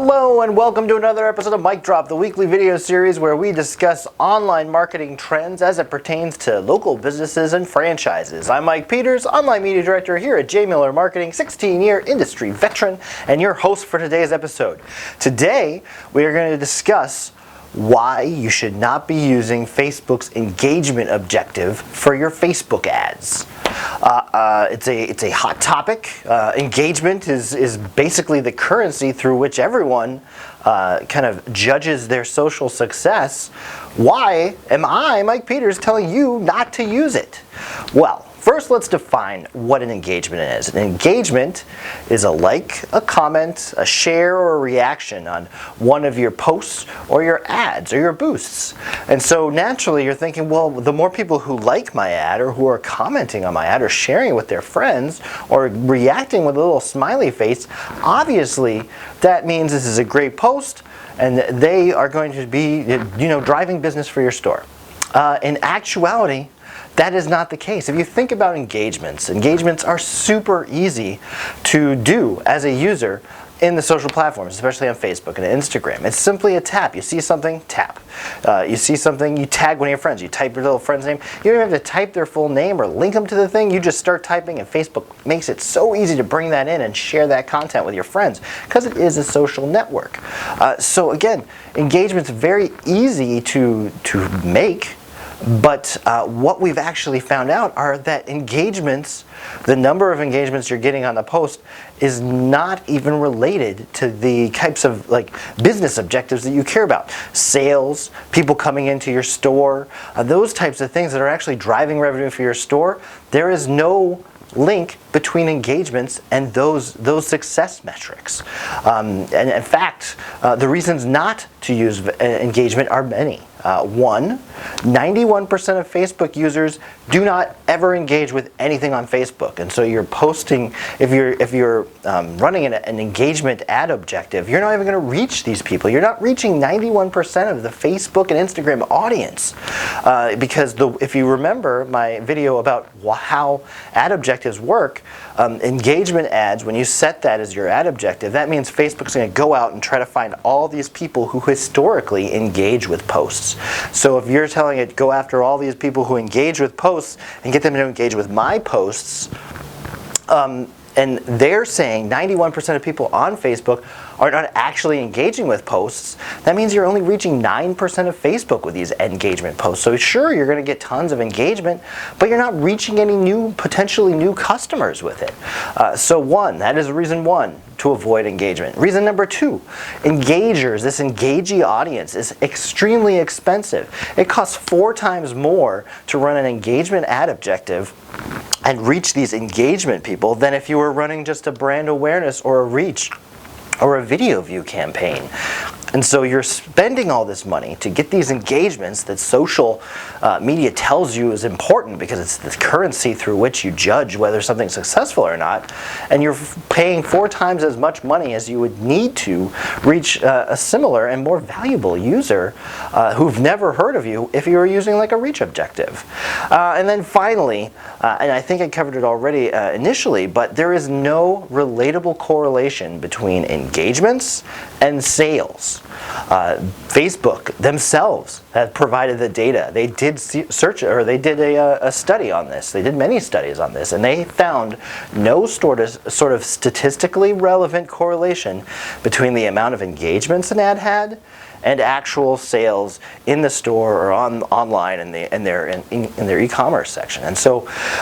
Hello and welcome to another episode of Mic Drop, the weekly video series where we discuss online marketing trends as it pertains to local businesses and franchises. I'm Mike Peters, Online Media Director here at J. Miller Marketing, 16-year industry veteran, and your host for today's episode. Today, we are going to discuss why you should not be using Facebook's engagement objective for your Facebook ads. It's a hot topic. Engagement is basically the currency through which everyone kind of judges their social success. Why am I, Mike Peters, telling you not to use it? Well, first, let's define what an engagement is. An engagement is a like, a comment, a share, or a reaction on one of your posts or your ads or your boosts. And so naturally you're thinking, well, the more people who like my ad or who are commenting on my ad or sharing it with their friends or reacting with a little smiley face, obviously that means this is a great post and they are going to be, driving business for your store. In actuality, that is not the case. If you think about engagements are super easy to do as a user in the social platforms, especially on Facebook and Instagram. It's simply a tap. You see something, tap. You see something, you tag one of your friends. You type your little friend's name. You don't even have to type their full name or link them to the thing. You just start typing, and Facebook makes it so easy to bring that in and share that content with your friends because it is a social network. So again, engagement's very easy to make. But what we've actually found out are that engagements, the number of engagements you're getting on the post is not even related to the types of business objectives that you care about. Sales, people coming into your store, those types of things that are actually driving revenue for your store. There is no link between engagements and those success metrics. And in fact, the reasons not to use engagement are many. One, 91% of Facebook users do not ever engage with anything on Facebook, and so you're posting. If you're running an engagement ad objective, you're not even going to reach these people. You're not reaching 91% of the Facebook and Instagram audience, because if you remember my video about how ad objectives work, engagement ads, when you set that as your ad objective, that means Facebook's going to go out and try to find all these people who historically engage with posts. So if you're telling it, go after all these people who engage with posts and get them to engage with my posts, and they're saying 91% of people on Facebook are not actually engaging with posts, that means you're only reaching 9% of Facebook with these engagement posts. So sure, you're going to get tons of engagement, but you're not reaching any potentially new customers with it. So that is reason one to avoid engagement. Reason number two, engagers, this engagee audience is extremely expensive. It costs 4 times more to run an engagement ad objective and reach these engagement people than if you were running just a brand awareness or a reach or a video view campaign. And so you're spending all this money to get these engagements that social media tells you is important because it's the currency through which you judge whether something's successful or not, and you're paying 4 times as much money as you would need to reach a similar and more valuable user who've never heard of you if you were using like a reach objective. And then finally, and I think I covered it already initially, but there is no relatable correlation between engagements and sales. Facebook themselves have provided the data. They did a study on this. They did many studies on this, and they found no sort of statistically relevant correlation between the amount of engagements an ad had and actual sales in the store or online in their e-commerce section. And so,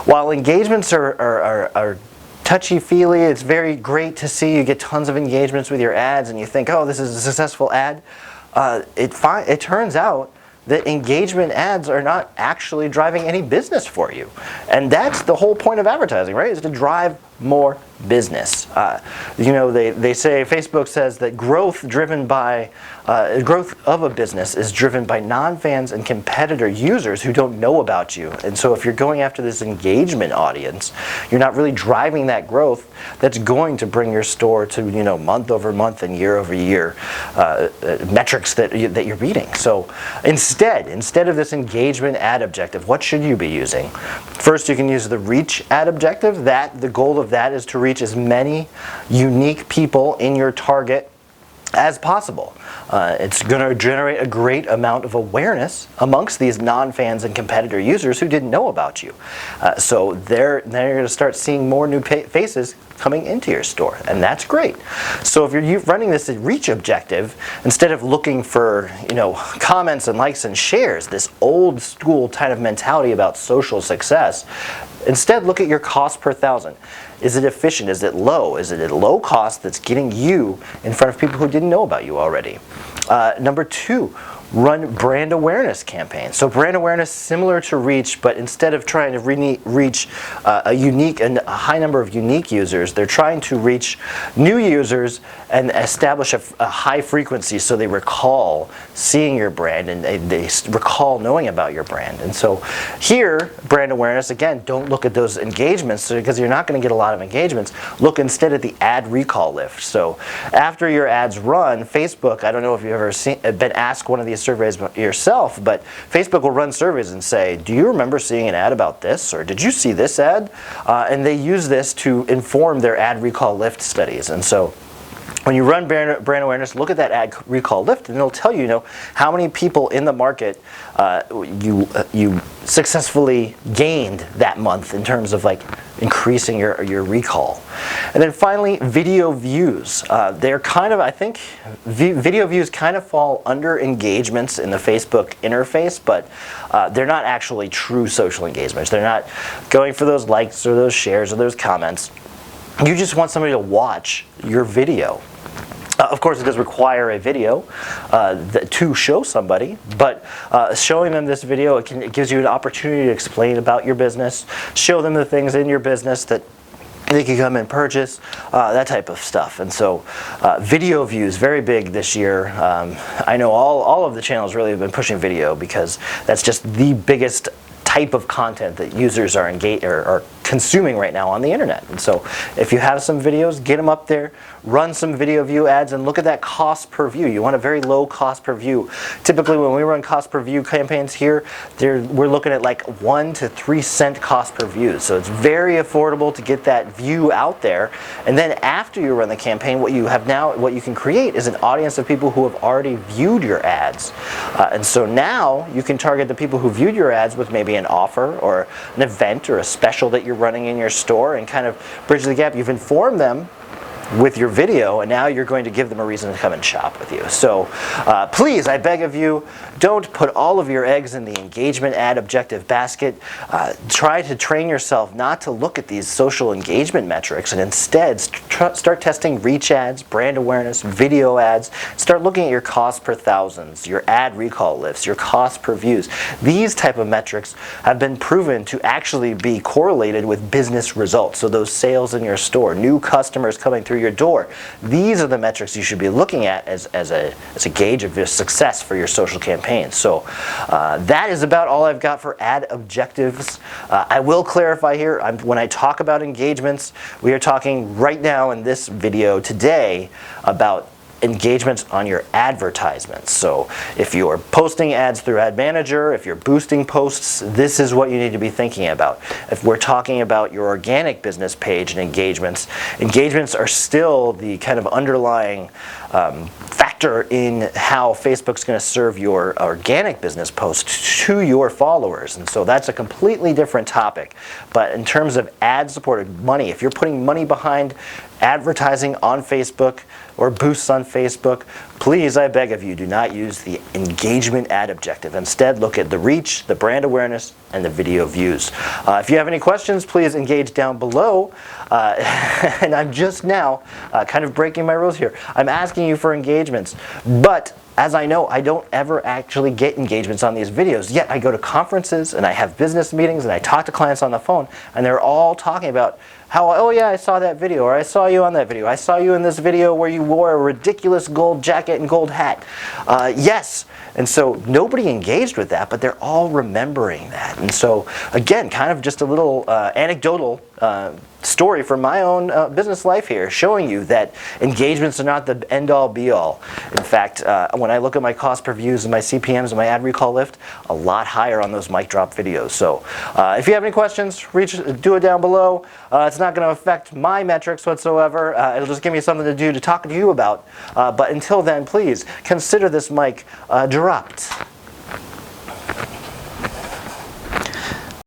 while engagements are touchy-feely, it's very great to see you get tons of engagements with your ads and you think, oh, this is a successful ad. It turns out that engagement ads are not actually driving any business for you. And that's the whole point of advertising, right? Is to drive more business. They say, Facebook says that growth of a business is driven by non-fans and competitor users who don't know about you. And so if you're going after this engagement audience, you're not really driving that growth that's going to bring your store to month over month and year over year metrics that you're beating. So instead of this engagement ad objective, what should you be using? First, you can use the reach ad objective. The goal of that is to reach as many unique people in your target as possible. It's going to generate a great amount of awareness amongst these non-fans and competitor users who didn't know about you. So they're going to start seeing more new faces coming into your store, and that's great. So if you're running this reach objective, instead of looking for comments and likes and shares, this old school kind of mentality about social success, instead look at your cost per thousand. Is it efficient? Is it low? Is it at low cost that's getting you in front of people who didn't know about you already? Number 2, run brand awareness campaigns. So brand awareness, similar to reach, but instead of trying to reach a high number of unique users, they're trying to reach new users and establish a high frequency so they recall seeing your brand and they recall knowing about your brand. And so here, brand awareness, again, don't look at those engagements because you're not going to get a lot of engagements. Look instead at the ad recall lift. So after your ads run, Facebook, I don't know if you've ever been asked one of these surveys yourself, but Facebook will run surveys and say, do you remember seeing an ad about this, or did you see this ad? And they use this to inform their ad recall lift studies. And so when you run brand awareness, look at that ad recall lift, and it'll tell you, how many people in the market you successfully gained that month in terms of increasing your recall. And then finally, video views. They're kind of, I think, video views kind of fall under engagements in the Facebook interface, but they're not actually true social engagements. They're not going for those likes or those shares or those comments. You just want somebody to watch your video. Of course, it does require a video to show somebody, but showing them this video, it gives you an opportunity to explain about your business, show them the things in your business that they can come and purchase, that type of stuff. And so video views, very big this year. I know all of the channels really have been pushing video because that's just the biggest type of content that users are engaged or consuming right now on the internet. And so if you have some videos, get them up there, run some video view ads, and look at that cost per view. You want a very low cost per view. Typically when we run cost per view campaigns here, we're looking at 1 to 3 cent cost per view. So it's very affordable to get that view out there. And then after you run the campaign, what you can create is an audience of people who have already viewed your ads. And so now you can target the people who viewed your ads with maybe an offer or an event or a special that you're running in your store, and kind of bridge the gap. You've informed them with your video, and now you're going to give them a reason to come and shop with you. So please, I beg of you, don't put all of your eggs in the engagement ad objective basket. Try to train yourself not to look at these social engagement metrics, and instead start testing reach ads, brand awareness, video ads. Start looking at your cost per thousands, your ad recall lifts, your cost per views. These type of metrics have been proven to actually be correlated with business results. So those sales in your store, new customers coming through your door. These are the metrics you should be looking at as a gauge of your success for your social campaign. So that is about all I've got for ad objectives. I will clarify here, when I talk about engagements, we are talking right now in this video today about engagements on your advertisements. So if you're posting ads through Ad Manager, if you're boosting posts, this is what you need to be thinking about. If we're talking about your organic business page and engagements are still the kind of underlying factor in how Facebook's going to serve your organic business posts to your followers. And so that's a completely different topic. But in terms of ad-supported money, if you're putting money behind advertising on Facebook or boosts on Facebook, please, I beg of you, do not use the engagement ad objective. Instead, look at the reach, the brand awareness, and the video views. If you have any questions, please engage down below. And I'm just now kind of breaking my rules here. I'm asking you for engagements, but as I know, I don't ever actually get engagements on these videos, yet I go to conferences and I have business meetings and I talk to clients on the phone, and they're all talking about how, oh yeah, I saw that video, or I saw you on that video, I saw you in this video where you wore a ridiculous gold jacket and gold hat. Yes, and so nobody engaged with that, but they're all remembering that. And so again, kind of just a little anecdotal story from my own business life here, showing you that engagements are not the end-all be-all. In fact, when I look at my cost per views and my CPMs and my ad recall lift, a lot higher on those mic drop videos. So if you have any questions, do it down below. It's not going to affect my metrics whatsoever. It'll just give me something to do to talk to you about. But until then, please consider this mic dropped.